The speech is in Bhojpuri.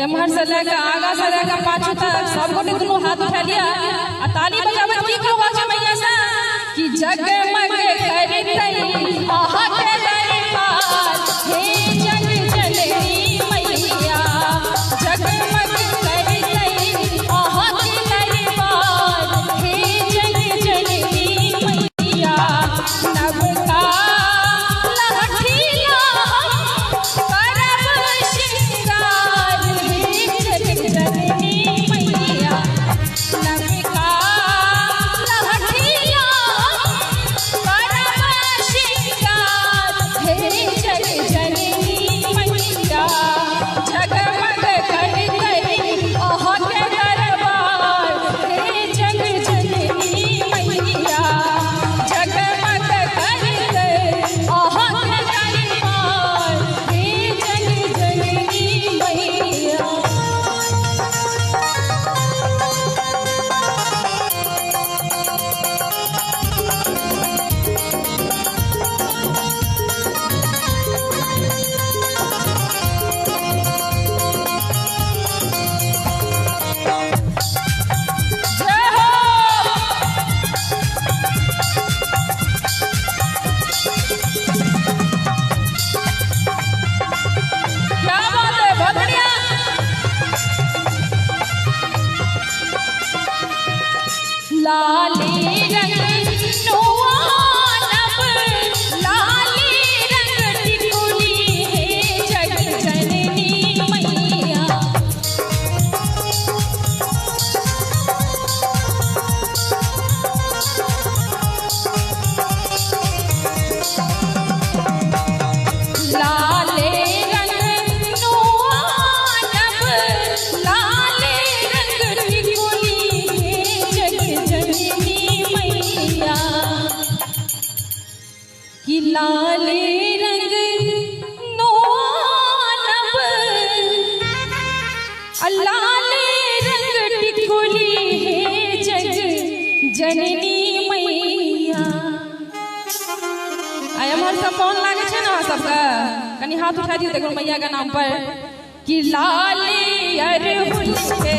एमहर से लेकर आगा से लेकर पाछू तक सब गोटे दोनों हाथ उठा लिया आ ताली बजावत की कहवा छे मैया से कि जगमग करतई आहा के दरबार हे जग जननी मैया जगमग करतई आहा के दरबार हे जग जननी मैया नवका लहठीला करब श्रृंगार हे जग जननी मैया नवका लहठीला करब श्रृंगार हे जग जननी मैया जगमग करतई आहा के दरबार हे जग जननी मैया जगमग करतई आहा के दरबार हे जग जननी मैया। जय हो क्या बात है बहुत बढ़िया। लाली रंग नोआ नभ लाली रंग टिकुली हे जग जननी मैया लाले रंग नोआ नभ लाले रंग टिकुली हे जग जननी मैया कि लाले रंग नोआ नभ लाले रंग टिकुली हे जग जननी मैया। आय हमर सब कौन लागे छे ना सबका कनी हाथ उठा दियो देखो मैया के नाम पर कि लाली अरहुल के